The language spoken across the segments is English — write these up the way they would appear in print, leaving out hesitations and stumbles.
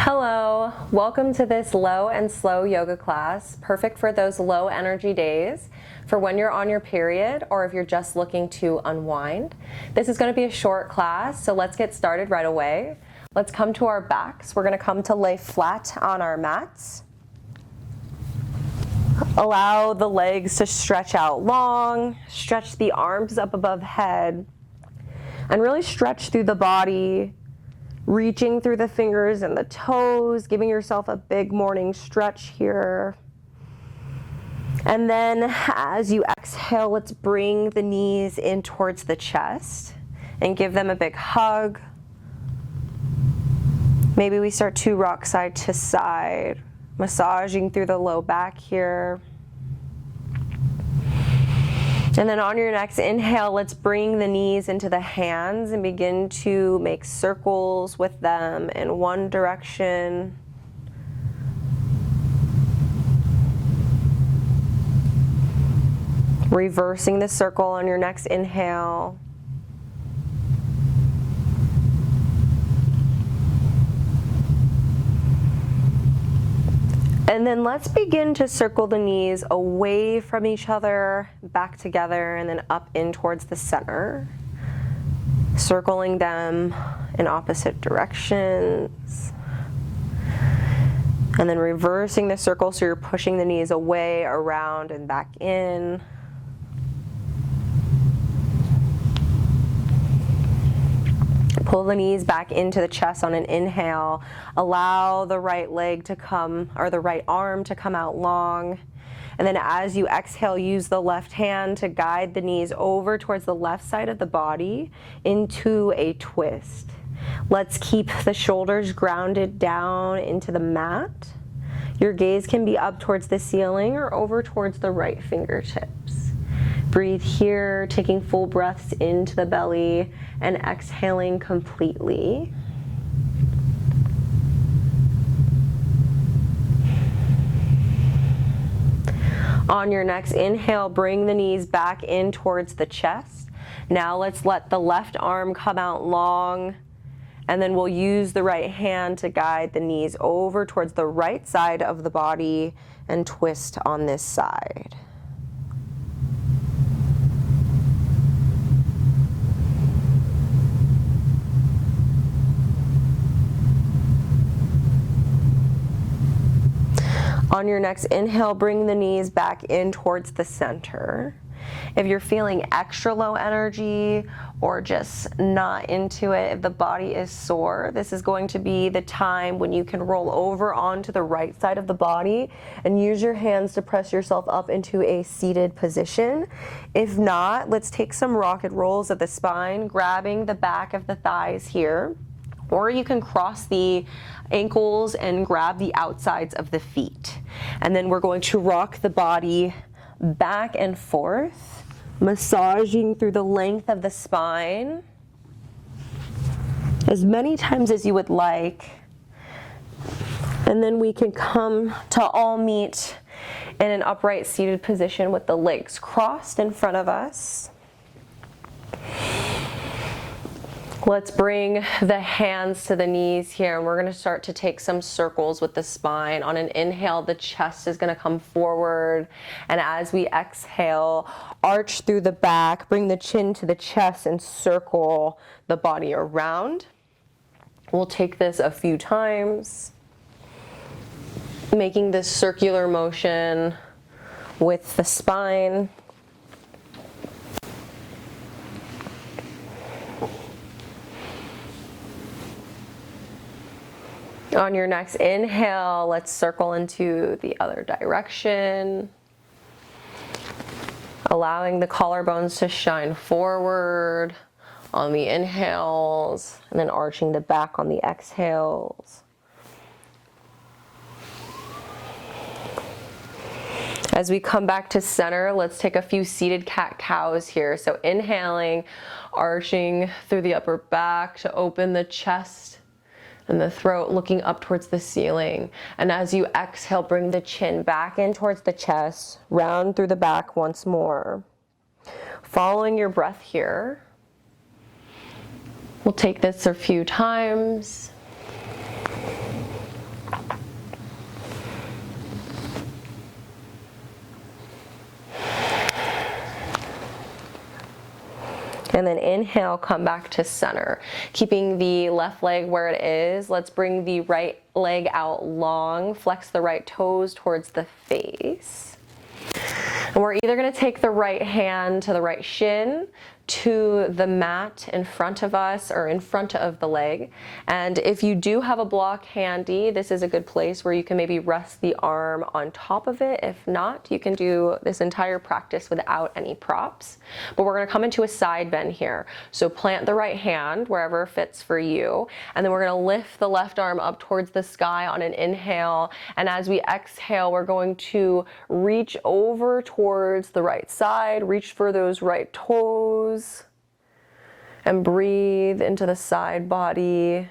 Hello, welcome to this low and slow yoga class, perfect for those low energy days, for when you're on your period or if you're just looking to unwind. This is going to be a short class, so let's get started right away. Let's come to our backs. We're going to come to lay flat on our mats. Allow the legs to stretch out long, stretch the arms up above head, and really stretch through the body, reaching through the fingers and the toes, giving yourself a big morning stretch here. And then as you exhale, let's bring the knees in towards the chest and give them a big hug. Maybe we start to rock side to side, massaging through the low back here. And then on your next inhale, let's bring the knees into the hands and begin to make circles with them in one direction. Reversing the circle on your next inhale. And then let's begin to circle the knees away from each other, back together, and then up in towards the center. Circling them in opposite directions. And then reversing the circle so you're pushing the knees away, around, and back in. Pull the knees back into the chest on an inhale. Allow the right leg to come, or the right arm to come out long. And then as you exhale, use the left hand to guide the knees over towards the left side of the body into a twist. Let's keep the shoulders grounded down into the mat. Your gaze can be up towards the ceiling or over towards the right fingertips. Breathe here, taking full breaths into the belly and exhaling completely. On your next inhale, bring the knees back in towards the chest. Now let's let the left arm come out long, and then we'll use the right hand to guide the knees over towards the right side of the body and twist on this side. On your next inhale, bring the knees back in towards the center. If you're feeling extra low energy or just not into it, if the body is sore, this is going to be the time when you can roll over onto the right side of the body and use your hands to press yourself up into a seated position. If not, let's take some rocket rolls of the spine, grabbing the back of the thighs here. Or you can cross the ankles and grab the outsides of the feet. And then we're going to rock the body back and forth, massaging through the length of the spine as many times as you would like. And then we can come to all meet in an upright seated position with the legs crossed in front of us. Let's bring the hands to the knees here, and we're going to start to take some circles with the spine. On an inhale, the chest is going to come forward, and as we exhale, arch through the back, bring the chin to the chest, and circle the body around. We'll take this a few times, making this circular motion with the spine. On your next inhale, let's circle into the other direction, allowing the collarbones to shine forward on the inhales, and then arching the back on the exhales. As we come back to center, let's take a few seated cat-cows here. So inhaling, arching through the upper back to open the chest and the throat, looking up towards the ceiling. And as you exhale, bring the chin back in towards the chest, round through the back once more. Following your breath here, we'll take this a few times. And then inhale, come back to center. Keeping the left leg where it is, let's bring the right leg out long, flex the right toes towards the face. And we're either going to take the right hand to the right shin, to the mat in front of us or in front of the leg. And if you do have a block handy, this is a good place where you can maybe rest the arm on top of it. If not, you can do this entire practice without any props. But we're going to come into a side bend here. So plant the right hand wherever fits for you. And then we're going to lift the left arm up towards the sky on an inhale. And as we exhale, we're going to reach over towards the right side, reach for those right toes, and breathe into the side body,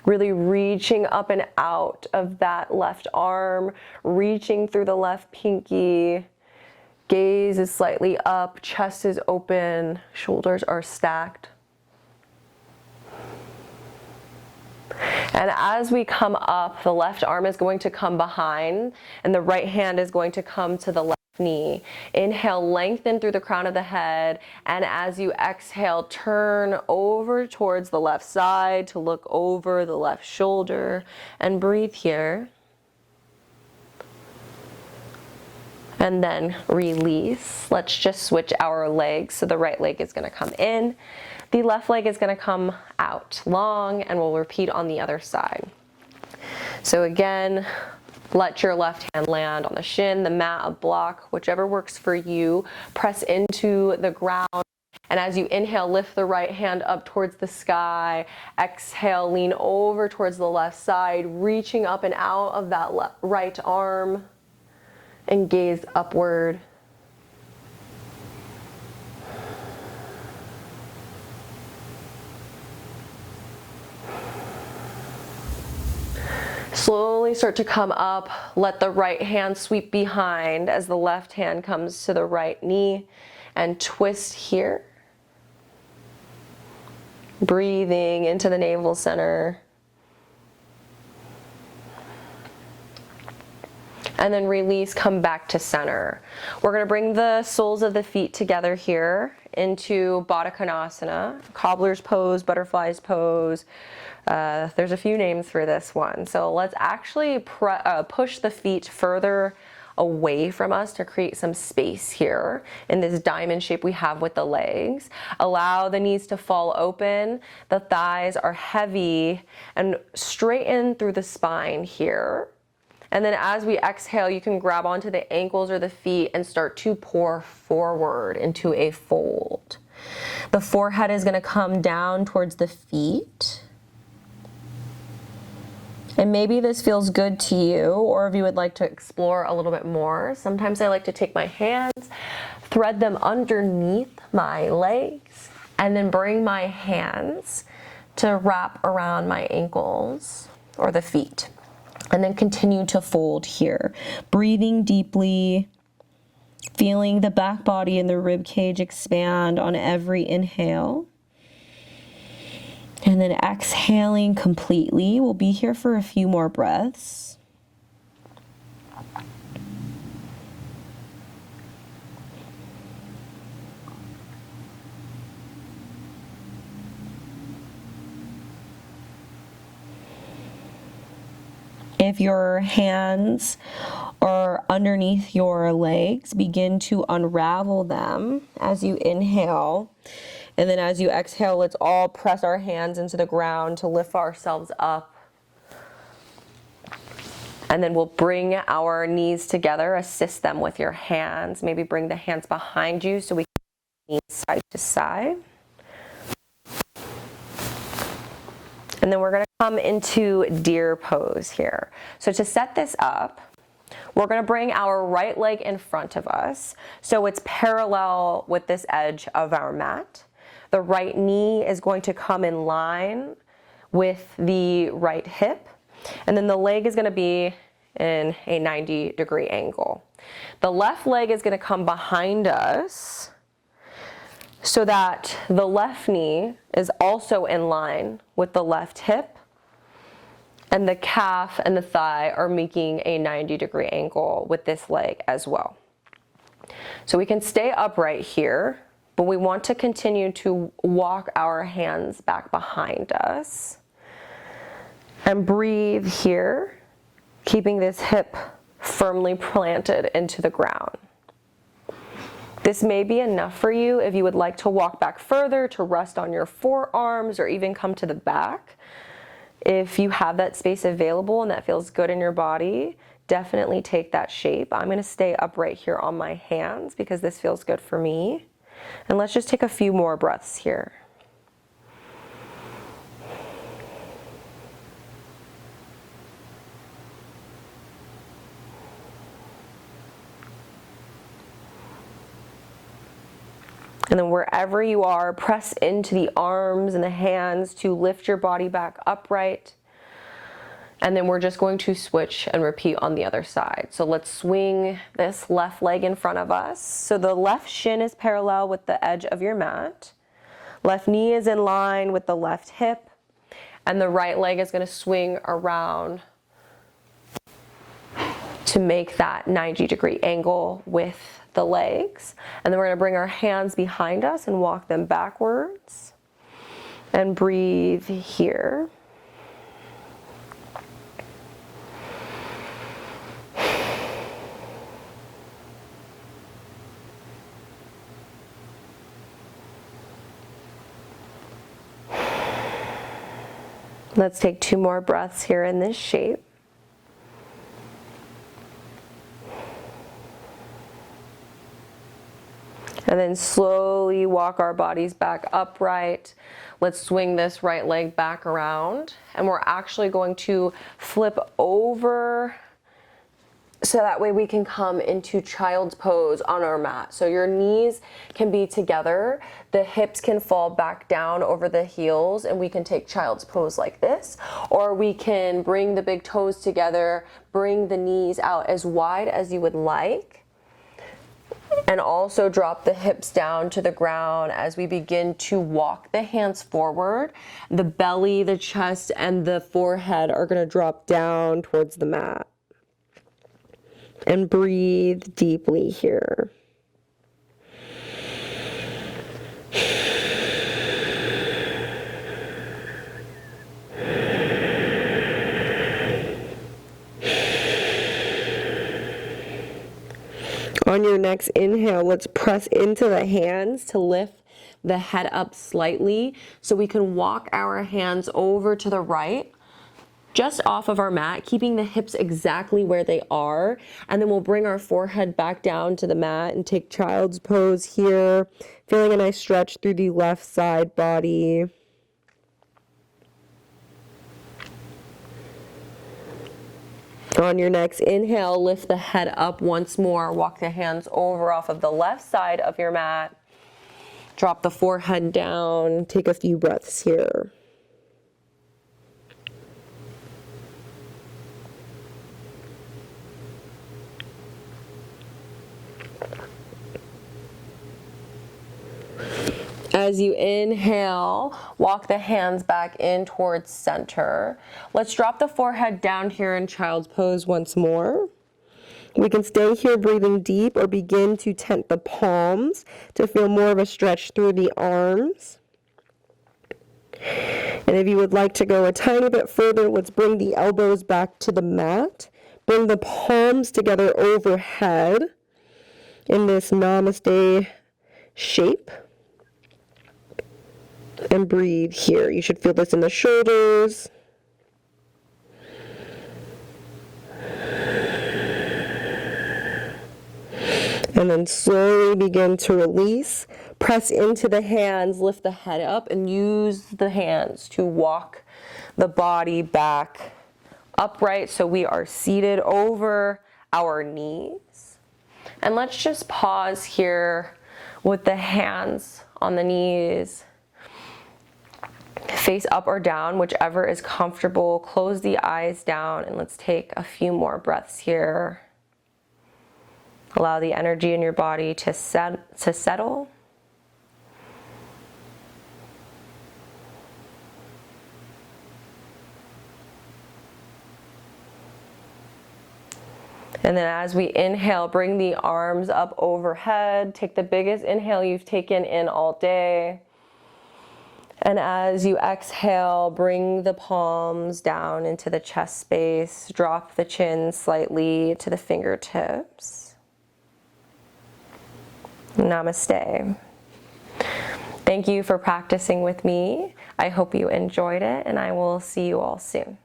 really reaching up and out of that left arm, reaching through the left pinky. Gaze is slightly up, chest is open, shoulders are stacked. And as we come up, the left arm is going to come behind and the right hand is going to come to the left knee. Inhale, lengthen through the crown of the head, and as you exhale, turn over towards the left side to look over the left shoulder and breathe here. And then release. Let's just switch our legs. So the right leg is going to come in, the left leg is going to come out long, and we'll repeat on the other side. So again, let your left hand land on the shin, the mat, a block, whichever works for you. Press into the ground. And as you inhale, lift the right hand up towards the sky. Exhale, lean over towards the left side, reaching up and out of that right arm. And gaze upward. Slowly start to come up. Let the right hand sweep behind as the left hand comes to the right knee, and twist here. Breathing into the navel center. And then release, come back to center. We're going to bring the soles of the feet together here into Baddha Konasana, cobbler's pose, butterfly's pose. There's a few names for this one. So let's actually push the feet further away from us to create some space here in this diamond shape we have with the legs. Allow the knees to fall open. The thighs are heavy and straighten through the spine here. And then as we exhale, you can grab onto the ankles or the feet and start to pour forward into a fold. The forehead is going to come down towards the feet. And maybe this feels good to you, or if you would like to explore a little bit more. Sometimes I like to take my hands, thread them underneath my legs, and then bring my hands to wrap around my ankles or the feet. And then continue to fold here. Breathing deeply, feeling the back body and the rib cage expand on every inhale. And then exhaling completely. We'll be here for a few more breaths. If your hands are underneath your legs, begin to unravel them as you inhale. And then as you exhale, let's all press our hands into the ground to lift ourselves up. And then we'll bring our knees together, assist them with your hands. Maybe bring the hands behind you so we can knees side to side. And then we're going to come into deer pose here. So to set this up, we're going to bring our right leg in front of us so it's parallel with this edge of our mat. The right knee is going to come in line with the right hip, and then the leg is going to be in a 90-degree angle. The left leg is going to come behind us so that the left knee is also in line with the left hip, and the calf and the thigh are making a 90-degree angle with this leg as well. So we can stay upright here, But we want to continue to walk our hands back behind us. And breathe here, keeping this hip firmly planted into the ground. This may be enough for you if you would like to walk back further, to rest on your forearms, or even come to the back. If you have that space available and that feels good in your body, definitely take that shape. I'm going to stay upright here on my hands because this feels good for me. And let's just take a few more breaths here. And then wherever you are, press into the arms and the hands to lift your body back upright. And then we're just going to switch and repeat on the other side. So let's swing this left leg in front of us. So the left shin is parallel with the edge of your mat. Left knee is in line with the left hip. And the right leg is going to swing around to make that 90-degree angle with the legs. And then we're going to bring our hands behind us and walk them backwards. And breathe here. Let's take 2 more breaths here in this shape. And then slowly walk our bodies back upright. Let's swing this right leg back around. And we're actually going to flip over so that way we can come into child's pose on our mat. So your knees can be together, the hips can fall back down over the heels, and we can take child's pose like this. Or we can bring the big toes together, bring the knees out as wide as you would like, and also drop the hips down to the ground as we begin to walk the hands forward. The belly, the chest, and the forehead are going to drop down towards the mat. And breathe deeply here. On your next inhale, let's press into the hands to lift the head up slightly so we can walk our hands over to the right, just off of our mat, keeping the hips exactly where they are. And then we'll bring our forehead back down to the mat and take child's pose here, feeling a nice stretch through the left side body. On your next inhale, lift the head up once more. Walk the hands over off of the left side of your mat. Drop the forehead down. Take a few breaths here. As you inhale, walk the hands back in towards center. Let's drop the forehead down here in child's pose once more. We can stay here breathing deep or begin to tent the palms to feel more of a stretch through the arms. And if you would like to go a tiny bit further, let's bring the elbows back to the mat. Bring the palms together overhead in this namaste shape. And breathe here. You should feel this in the shoulders. And then slowly begin to release. Press into the hands, lift the head up, and use the hands to walk the body back upright so we are seated over our knees. And let's just pause here with the hands on the knees. Face up or down, whichever is comfortable. Close the eyes down and let's take a few more breaths here. Allow the energy in your body to settle. And then as we inhale, bring the arms up overhead. Take the biggest inhale you've taken in all day. And as you exhale, bring the palms down into the chest space. Drop the chin slightly to the fingertips. Namaste. Thank you for practicing with me. I hope you enjoyed it, and I will see you all soon.